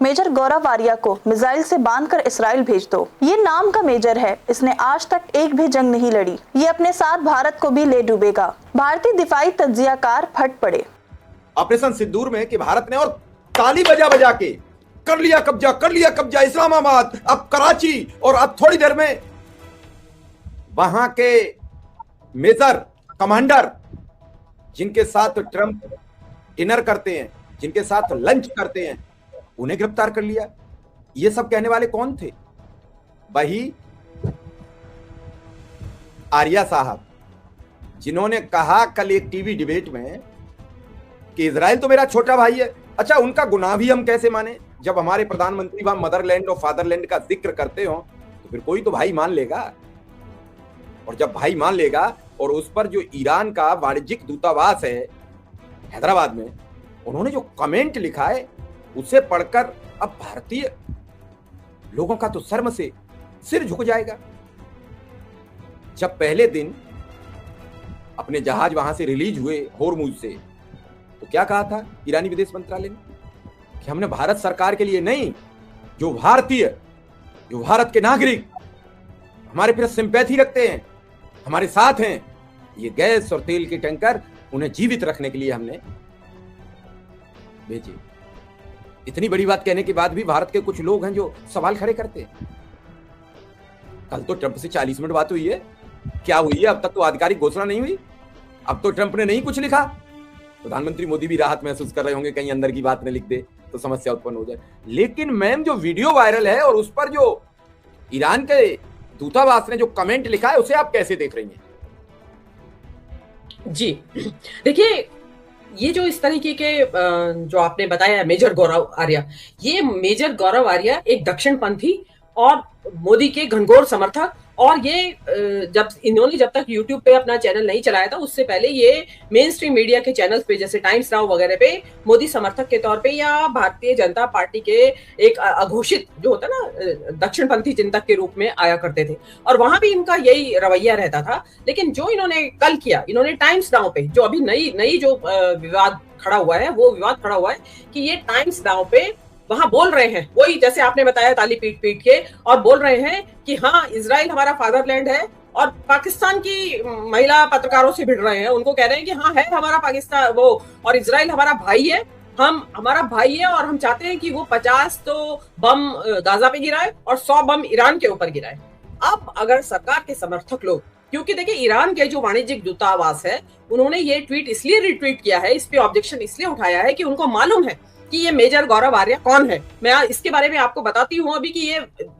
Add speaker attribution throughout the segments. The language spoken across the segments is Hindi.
Speaker 1: मेजर गौरव आर्या को मिसाइल से बांधकर इसराइल भेज दो। ये नाम का मेजर है, इसने आज तक एक भी जंग नहीं लड़ी। ये अपने साथ भारत को भी ले डूबेगा। भारतीय दिफाई तज्जियाकार फट पड़े
Speaker 2: ऑपरेशन सिंदूर में कि भारत ने और ताली बजा बजा के कर लिया कब्जा इस्लामाबाद, अब कराची, और अब थोड़ी देर में वहां के मेजर कमांडर जिनके साथ ट्रंप डिनर करते हैं, जिनके साथ लंच करते हैं, उन्हें गिरफ्तार कर लिया। ये सब कहने वाले कौन थे? वही आर्या साहब, जिन्होंने कहा कल एक टीवी डिबेट में कि इजराइल तो मेरा छोटा भाई है। अच्छा, उनका गुनाह भी हम कैसे माने? जब हमारे प्रधानमंत्री वहां मदरलैंड और फादरलैंड का जिक्र करते हो तो फिर कोई तो भाई मान लेगा। और जब भाई मान लेगा, और उस पर जो ईरान का वाणिज्यिक दूतावास है हैदराबाद में, उन्होंने जो कमेंट लिखा है उसे पढ़कर अब भारतीय लोगों का तो शर्म से सिर झुक जाएगा। जब पहले दिन अपने जहाज वहां से रिलीज हुए होर्मुज से, तो क्या कहा था ईरानी विदेश मंत्रालय ने कि हमने भारत सरकार के लिए नहीं, जो भारतीय, जो भारत के नागरिक हमारे प्रति सिंपैथी रखते हैं, हमारे साथ हैं, ये गैस और तेल के टैंकर उन्हें जीवित रखने के लिए हमने भेजे। इतनी बड़ी बात कहने के बाद भी भारत के कुछ लोग हैं जो सवाल खड़े करते हैं। कल तो ट्रंप से 40 मिनट बात हुई है, क्या हुई है? अब तक तो आधिकारिक घोषणा नहीं हुई। अब तो ट्रंप ने नहीं कुछ लिखा। प्रधानमंत्री मोदी भी राहत महसूस कर रहे होंगे, कहीं अंदर की बात न लिख दे तो समस्या उत्पन्न हो जाए। लेकिन मैम, जो वीडियो वायरल है और उस पर जो ईरान के दूतावास ने जो कमेंट लिखा है, उसे आप कैसे देख रही हैं?
Speaker 3: जी देखिए, ये जो इस तरीके के जो आपने बताया मेजर गौरव आर्या, ये मेजर गौरव आर्या एक दक्षिणपंथी और मोदी के घनघोर समर्थक, और ये जब तक यूट्यूब पे अपना चैनल नहीं चलाया था, उससे पहले ये मेन स्ट्रीम मीडिया के चैनल्स पे जैसे टाइम्स नाउ वगैरह पे मोदी समर्थक के तौर पे या भारतीय जनता पार्टी के एक अघोषित जो होता ना दक्षिणपंथी चिंतक के रूप में आया करते थे, और वहां भी इनका यही रवैया रहता था। लेकिन जो इन्होंने कल किया, इन्होंने टाइम्स नाउ पे जो अभी नई जो विवाद खड़ा हुआ है, वो विवाद खड़ा हुआ है कि ये टाइम्स नाउ पे वहां बोल रहे हैं, वही जैसे आपने बताया ताली पीट पीट के, और बोल रहे हैं कि हाँ, इजराइल हमारा फादरलैंड है, और पाकिस्तान की महिला पत्रकारों से भिड़ रहे हैं, उनको कह रहे हैं कि हाँ है हमारा पाकिस्तान वो, और इजराइल हमारा भाई है, हमारा भाई है, और हम चाहते हैं कि वो 50 तो बम गाजा पे गिराए और 100 बम ईरान के ऊपर गिराए। अब अगर सरकार के समर्थक लोग, क्योंकि देखिए ईरान के जो वाणिज्यिक दूतावास है, उन्होंने ये ट्वीट इसलिए रिट्वीट किया है, इस पे ऑब्जेक्शन इसलिए उठाया है कि उनको मालूम है कि ये मेजर गौरव आर्या कौन है। मैं इसके बारे में आपको बताती हूँ अभी कि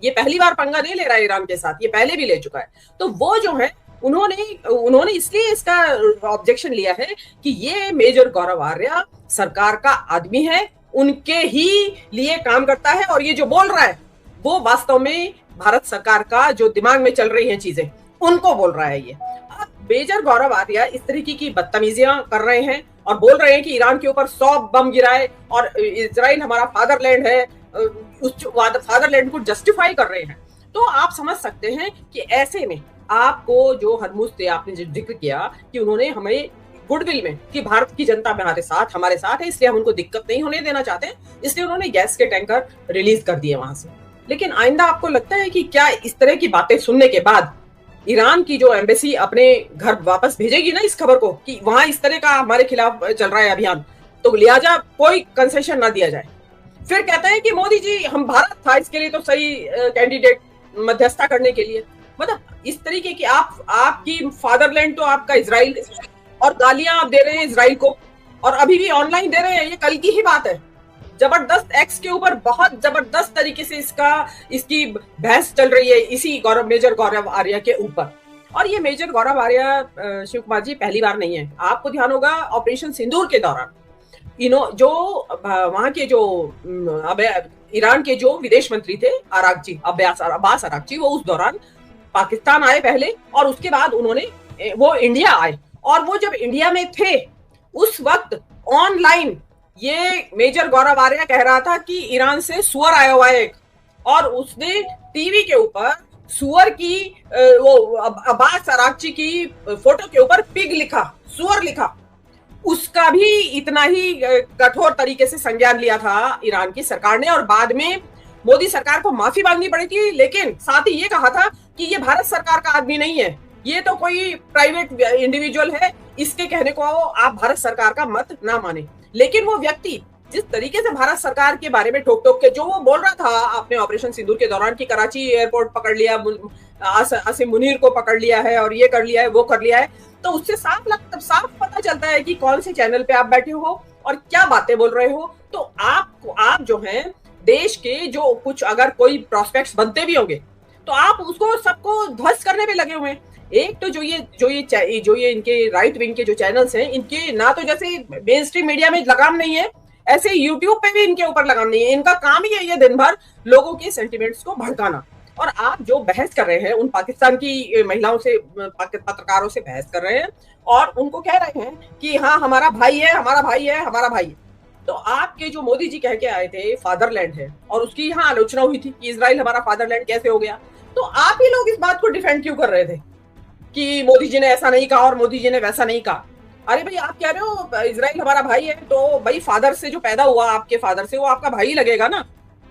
Speaker 3: ये पहली बार पंगा नहीं ले रहा है ईरान के साथ, ये पहले भी ले चुका है। तो वो जो है उन्होंने इसलिए इसका ऑब्जेक्शन लिया है कि ये मेजर गौरव आर्या सरकार का आदमी है, उनके ही लिए काम करता है, और ये जो बोल रहा है वो वास्तव में भारत सरकार का जो दिमाग में चल रही हैं चीजें, उनको बोल रहा है ये। अब मेजर गौरव आर्या इस तरीके की बदतमीजियां कर रहे हैं और बोल रहे हैं कि ईरान के ऊपर 100 बम गिराए और इजराइल हमारा फादरलैंड है, उस फादरलैंड को जस्टिफाई कर रहे हैं। तो आप समझ सकते हैं कि ऐसे में आपको जो हरमुज थे, आपने जो जिक्र किया कि उन्होंने हमें गुडविल में कि भारत की जनता हमारे साथ है, इसलिए हम उनको दिक्कत नहीं होने देना चाहते हैं, इसलिए उन्होंने गैस के टैंकर रिलीज कर दिए वहां से। लेकिन आइंदा आपको लगता है कि क्या इस तरह की बातें सुनने के बाद ईरान की जो एम्बेसी अपने घर वापस भेजेगी ना इस खबर को कि वहां इस तरह का हमारे खिलाफ चल रहा है अभियान, तो लिहाजा कोई कंसेशन ना दिया जाए। फिर कहते हैं कि मोदी जी, हम भारत था इसके लिए तो सही कैंडिडेट मध्यस्थता करने के लिए। मतलब इस तरीके की आपकी फादरलैंड तो आपका इजराइल, और गालियां आप दे रहे हैं इजराइल को, और अभी भी ऑनलाइन दे रहे हैं। ये कल की ही बात है। जबरदस्त एक्स के ऊपर बहुत जबरदस्त तरीके से इसकी बहस चल रही है इसी मेजर गौरव आर्या के ऊपर। और ये मेजर गौरव आर्या शिव कुमार जी पहली बार नहीं है। आपको ध्यान होगा ऑपरेशन सिंदूर के दौरान जो वहां के जो ईरान के जो विदेश मंत्री थे अब्बास अरागची, वो उस दौरान पाकिस्तान आए पहले, और उसके बाद वो इंडिया आए। और वो जब इंडिया में थे उस वक्त ऑनलाइन ये मेजर गौरव आर्या कह रहा था कि ईरान से सुअर आया हुआ है एक, और उसने टीवी के ऊपर सुअर की वो अब्बास अरागची की फोटो के ऊपर पिग लिखा, सुअर लिखा। उसका भी इतना ही कठोर तरीके से संज्ञान लिया था ईरान की सरकार ने, और बाद में मोदी सरकार को माफी मांगनी पड़ी थी, लेकिन साथ ही ये कहा था कि ये भारत सरकार का आदमी नहीं है, ये तो कोई प्राइवेट इंडिविजुअल है, इसके कहने को आप भारत सरकार का मत ना माने। लेकिन वो व्यक्ति जिस तरीके से भारत सरकार के बारे में ठोक ठोक के जो वो बोल रहा था आपने ऑपरेशन सिंदूर के दौरान कि कराची एयरपोर्ट पकड़ लिया, आसिम मुनीर को पकड़ लिया है और ये कर लिया है वो कर लिया है, तो उससे साफ पता चलता है कि कौन से चैनल पे आप बैठे हो और क्या बातें बोल रहे हो। तो आप जो हैं देश के जो कुछ अगर कोई प्रोस्पेक्ट्स बनते भी होंगे तो आप उसको सबको ध्वस्त करने में लगे हुए हैं। एक तो जो ये इनके राइट विंग के जो चैनल्स हैं, इनके ना तो जैसे मेन स्ट्रीम मीडिया में लगाम नहीं है, ऐसे यूट्यूब पे भी इनके ऊपर लगाम नहीं है। इनका काम ही है दिन भर लोगों के सेंटिमेंट्स को भड़काना। और आप जो बहस कर रहे हैं उन पाकिस्तान की महिलाओं से, पत्रकारों से बहस कर रहे हैं और उनको कह रहे हैं कि हाँ हमारा भाई है, हमारा भाई है, हमारा भाई है। तो आपके जो मोदी जी कह के आए थे फादरलैंड है, और उसकी यहाँ आलोचना हुई थी कि इजराइल हमारा फादरलैंड कैसे हो गया, तो आप ही लोग इस बात को डिफेंड क्यों कर रहे थे कि मोदी जी ने ऐसा नहीं कहा और मोदी जी ने वैसा नहीं कहा। अरे भाई आप कह रहे हो इजराइल हमारा भाई है, तो भाई फादर से जो पैदा हुआ आपके फादर से, वो आपका भाई लगेगा ना,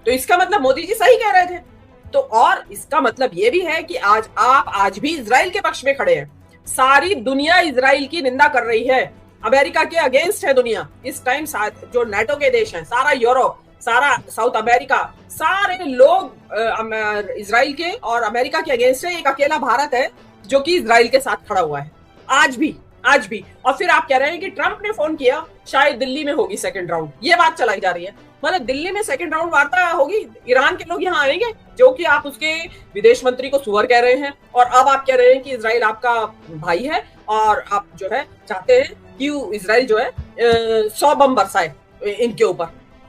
Speaker 3: तो इसका मतलब मोदी जी सही कह रहे थे। तो और इसका मतलब ये भी है कि आज भी इजराइल के पक्ष में खड़े हैं। सारी दुनिया इजराइल की निंदा कर रही है, अमेरिका के अगेंस्ट है दुनिया इस टाइम। जो नाटो के देश हैं, सारा यूरोप, सारा साउथ अमेरिका, सारे लोग इजराइल के और अमेरिका के अगेंस्ट है। एक अकेला भारत है जो कि इजराइल के साथ खड़ा हुआ है आज भी। और फिर आप कह रहे हैं कि ट्रंप ने फोन किया, शायद दिल्ली में होगी सेकंड राउंड, ये बात चलाई जा रही है। मतलब दिल्ली में सेकंड राउंड वार्ता होगी, ईरान के लोग यहाँ आएंगे, जो कि आप उसके विदेश मंत्री को सुअर कह रहे हैं, और अब आप कह रहे हैं कि इजराइल आपका भाई है और आप जो है चाहते हैं कि इजराइल जो है 100 बम बरसाए इनके ऊपर,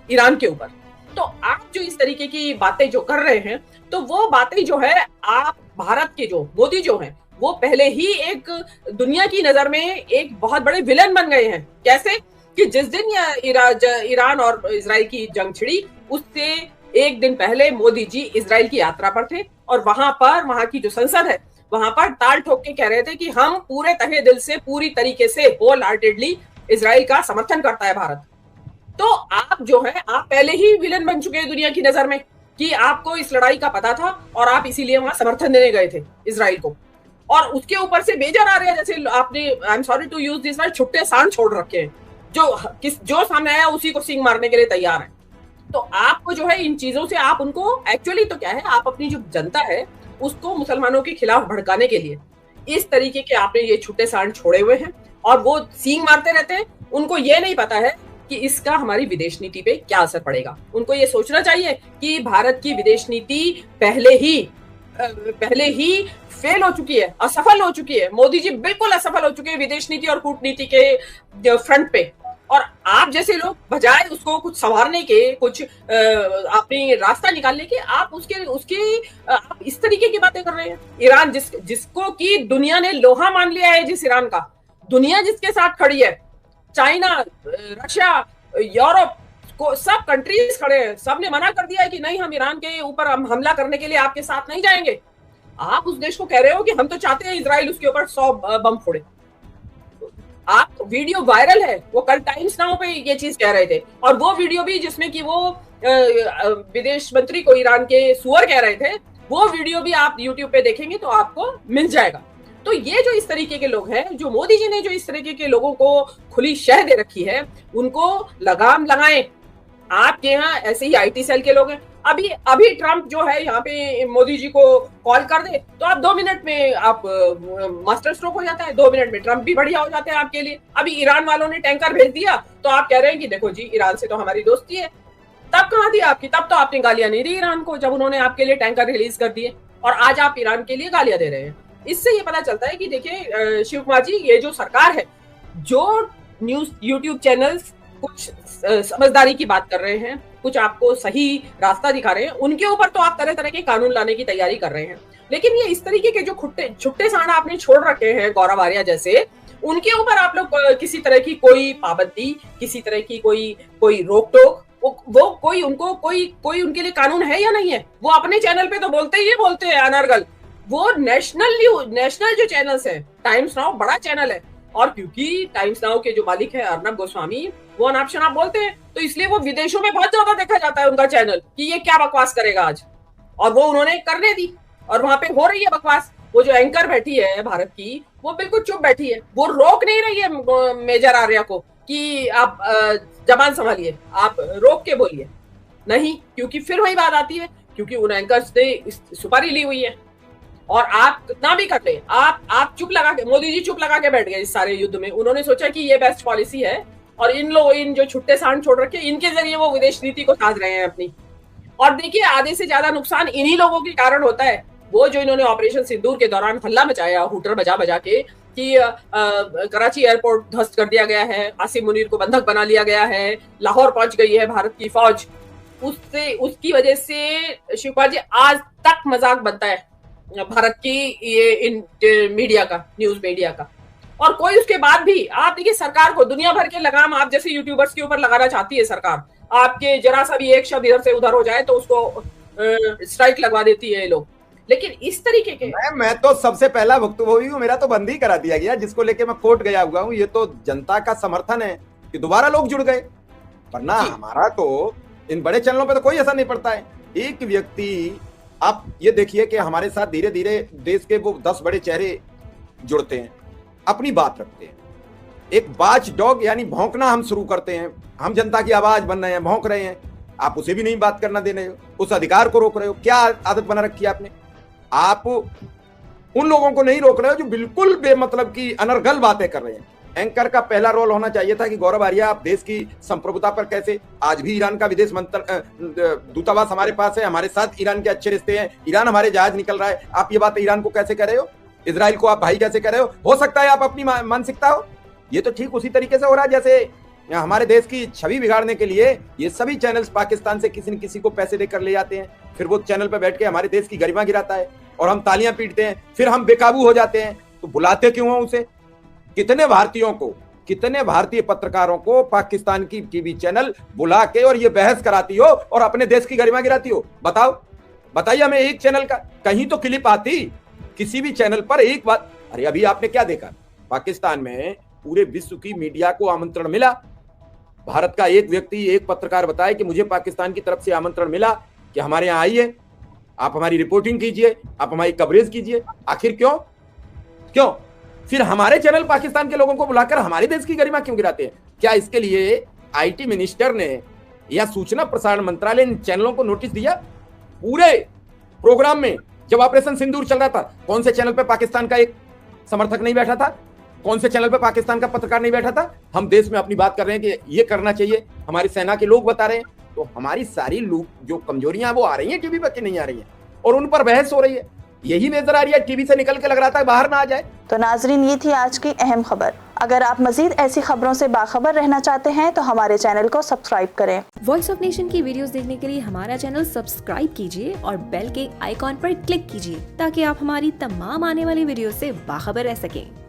Speaker 3: ईरान के ऊपर। तो आप जो इस तरीके की बातें जो कर रहे हैं, तो वो बातें जो है आप भारत के जो मोदी जो हैं वो पहले ही एक दुनिया की नजर में एक बहुत बड़े विलन बन गए हैं। कैसे कि जिस दिन ईरान और इजराइल की जंग छिड़ी, उससे एक दिन पहले मोदी जी इजराइल की यात्रा पर थे और वहां की जो संसद है वहां पर ताल ठोक के कह रहे थे कि हम पूरे तहे दिल से, पूरी तरीके से, होल हार्टेडली इजराइल का समर्थन करता है भारत। तो आप जो है आप पहले ही विलन बन चुके हैं दुनिया की नजर में कि आपको इस लड़ाई का पता था और आप इसीलिए वहां समर्थन देने गए थे इजराइल को। और उसके ऊपर से बेजार आ रहे हैं, जैसे आपने, I am sorry to use this word, छुट्टे सांड छोड़ रखे हैं, जो सामने आया उसी को सींग मारने के लिए तैयार है। तो आपको जो है इन चीजों से आप उनको एक्चुअली तो क्या है, आप अपनी जो जनता है उसको मुसलमानों के खिलाफ भड़काने के लिए इस तरीके के आपने ये छुट्टे सांड छोड़े हुए हैं और वो सींग मारते रहते हैं। उनको ये नहीं पता है कि इसका हमारी विदेश नीति पे क्या असर पड़ेगा। उनको ये सोचना चाहिए कि भारत की विदेश नीति पहले ही फेल हो चुकी है, असफल हो चुकी है। मोदी जी बिल्कुल असफल हो चुके हैं विदेश नीति और कूटनीति के फ्रंट पे। और आप जैसे लोग बजाय उसको कुछ संवारने के, कुछ अपनी रास्ता निकालने के, आप आप इस तरीके की बातें कर रहे हैं। ईरान जिसको की दुनिया ने लोहा मान लिया है, जिस ईरान का दुनिया जिसके साथ खड़ी है, चाइना, रशिया, यूरोप को सब कंट्रीज खड़े हैं, सब ने मना कर दिया है कि नहीं, हम ईरान के ऊपर हम हमला करने के लिए आपके साथ नहीं जाएंगे। आप उस देश को कह रहे हो कि हम तो चाहते हैं इजराइल उसके ऊपर 100 बम फोड़े। आप वीडियो वायरल है, वो कल टाइम्स नाउ पे ये चीज कह रहे थे, और वो वीडियो भी जिसमें कि वो विदेश मंत्री को ईरान के सुअर कह रहे थे, वो वीडियो भी आप यूट्यूब पे देखेंगे तो आपको मिल जाएगा। तो ये जो इस तरीके के लोग हैं, जो मोदी जी ने जो इस तरीके के लोगों को खुली शह दे रखी है, उनको लगाम लगाएं। आपके यहाँ ऐसे ही आईटी सेल के लोग हैं। अभी ट्रंप जो है यहाँ पे मोदी जी को कॉल कर दे तो आप 2 मिनट में आप मास्टर स्ट्रोक हो जाता है, 2 मिनट में ट्रंप भी बढ़िया हो जाते हैं आपके लिए। अभी ईरान वालों ने टैंकर भेज दिया तो आप कह रहे हैं कि देखो जी, ईरान से तो हमारी दोस्ती है। तब कहाँ दी आपकी? तब तो आपने गालियां नहीं दी ईरान को, जब उन्होंने आपके लिए टैंकर रिलीज कर दिए, और आज आप ईरान के लिए गालियां दे रहे हैं। इससे ये पता चलता है कि देखिए शिव कुमार जी, ये जो सरकार है, जो न्यूज यूट्यूब चैनल्स कुछ समझदारी की बात कर रहे हैं, कुछ आपको सही रास्ता दिखा रहे हैं, उनके ऊपर तो आप तरह तरह के कानून लाने की तैयारी कर रहे हैं। लेकिन ये इस तरीके के जो छुट्टे सांड आपने छोड़ रखे हैं, गौरव आर्या जैसे, उनके ऊपर आप लोग किसी तरह की कोई पाबंदी, किसी तरह की कोई रोक टोक, वो कोई उनके लिए कानून है या नहीं है? वो अपने चैनल पे तो बोलते हैं अनर्गल। वो नेशनल जो चैनल्स है, टाइम्स नाउ बड़ा चैनल है, और क्योंकि टाइम्स नाउ के जो मालिक है अर्नब गोस्वामी, वो अनाप शनाप बोलते हैं, तो इसलिए वो विदेशों में बहुत ज्यादा देखा जाता है उनका चैनल कि ये क्या बकवास करेगा आज, और वो उन्होंने करने दी और वहां पे हो रही है बकवास। वो जो एंकर बैठी है भारत की, वो बिल्कुल चुप बैठी है, वो रोक नहीं रही है मेजर आर्या को कि आप जबान संभालिए, आप रोक के बोलिए, नहीं, क्योंकि फिर वही बात आती है, क्योंकि उन एंकर्स ने सुपारी ली हुई है और आप कितना भी कर ले, आप चुप लगा के, मोदी जी चुप लगा के बैठ गए इस सारे युद्ध में। उन्होंने सोचा कि ये बेस्ट पॉलिसी है और इन जो छुट्टे सांड छोड़ रखे, इनके जरिए वो विदेश नीति को साध रहे हैं अपनी। और देखिए, आधे से ज्यादा नुकसान इन्हीं लोगों के कारण होता है। वो जो इन्होंने ऑपरेशन सिंदूर के दौरान हल्ला मचाया हूटर बजा बजा के कि कराची एयरपोर्ट ध्वस्त कर दिया गया है, आसिम मुनीर को बंधक बना लिया गया है, लाहौर पहुंच गई है भारत की फौज, उसकी वजह से शिवपाल जी आज तक मजाक बनता है भारत की ये मीडिया का, न्यूज मीडिया का। और कोई उसके बाद भी, आप देखिए, सरकार को दुनिया भर के लगाम आप जैसे यूट्यूबर्स के ऊपर लगाना चाहती है सरकार। आपके जरा सा भी एक शब्द इधर से उधर हो जाए तो उसको स्ट्राइक लगवा देती है ये लोग। लेकिन इस तरीके के
Speaker 2: मैं तो सबसे पहला भुक्तभोगी हूँ, मेरा तो बंद ही करा दिया गया, जिसको लेके मैं कोर्ट गया हुआ हूँ। ये तो जनता का समर्थन है कि दोबारा लोग जुड़ गए, वरना हमारा तो इन बड़े चैनलों पे तो कोई असर नहीं पड़ता है। एक व्यक्ति, आप ये देखिए कि हमारे साथ धीरे धीरे देश के वो 10 बड़े चेहरे जुड़ते हैं, अपनी बात रखते हैं। एक बाच डॉग यानी भौंकना हम शुरू करते हैं, हम जनता की आवाज बन रहे हैं, भौंक रहे हैं, आप उसे भी नहीं बात करना दे रहे हो, उस अधिकार को रोक रहे हो। क्या आदत बना रखी है आपने? आप उन लोगों को नहीं रोक रहे हो जो बिल्कुल बेमतलब की अनर्गल बातें कर रहे हैं। एंकर का पहला रोल होना चाहिए था कि गौरव आर्या, आप देश की संप्रभुता पर कैसे, आज भी ईरान का विदेश दूतावास हमारे पास है, हमारे साथ ईरान के अच्छे रिश्ते हैं, ईरान हमारे जहाज निकल रहा है, आप ये बात ईरान को कैसे कर रहे हो? इजराइल को आप भाई कैसे कर रहे हो सकता है आप अपनी मानसिकता हो। ये तो ठीक उसी तरीके से हो रहा है जैसे हमारे देश की छवि बिगाड़ने के लिए ये सभी चैनल्स पाकिस्तान से किसी न किसी को पैसे देकर ले जाते हैं, फिर वो चैनल पर बैठ के हमारे देश की गरिमा गिराता है और हम तालियां पीटते हैं, फिर हम बेकाबू हो जाते हैं। तो बुलाते क्यों हो उसे? कितने भारतीयों को, कितने भारतीय पत्रकारों को पाकिस्तान की टीवी चैनल बुला के और ये बहस कराती हो और अपने देश की गरिमा गिराती हो? बताओ, बताइए हमें एक चैनल का कहीं तो क्लिप आती किसी भी चैनल पर एक बात। अरे अभी आपने क्या देखा, पाकिस्तान में पूरे विश्व की मीडिया को आमंत्रण मिला, भारत का एक व्यक्ति, एक पत्रकार बताए कि मुझे पाकिस्तान की तरफ से आमंत्रण मिला कि हमारे यहाँ आइए, आप हमारी रिपोर्टिंग कीजिए, आप हमारी कवरेज कीजिए। आखिर क्यों? क्यों फिर हमारे चैनल पाकिस्तान के लोगों को बुलाकर हमारे देश की गरिमा क्यों गिराते हैं? क्या इसके लिए आईटी मिनिस्टर ने या सूचना प्रसारण मंत्रालय ने चैनलों को नोटिस दिया? पूरे प्रोग्राम में जब ऑपरेशन सिंदूर चल रहा था, कौन से चैनल पे पाकिस्तान का एक समर्थक नहीं बैठा था? कौन से चैनल पे पाकिस्तान का पत्रकार नहीं बैठा था? हम देश में अपनी बात कर रहे हैं कि ये करना चाहिए, हमारी सेना के लोग बता रहे हैं, तो हमारी सारी लोग जो कमजोरियां वो आ रही हैं टीवी पर कि नहीं आ रही हैं, और उन पर बहस हो रही है। यही नजर आ रही है, टीवी से निकल के लग रहा था बाहर ना आ जाए।
Speaker 1: तो नाजरीन, ये थी आज की अहम खबर। अगर आप मजीद ऐसी खबरों से बाखबर रहना चाहते हैं तो हमारे चैनल को सब्सक्राइब करें।
Speaker 4: वॉइस ऑफ नेशन की वीडियोस देखने के लिए हमारा चैनल सब्सक्राइब कीजिए और बेल के आइकॉन पर क्लिक कीजिए ताकि आप हमारी तमाम आने वाली वीडियो से बाखबर रह सकें।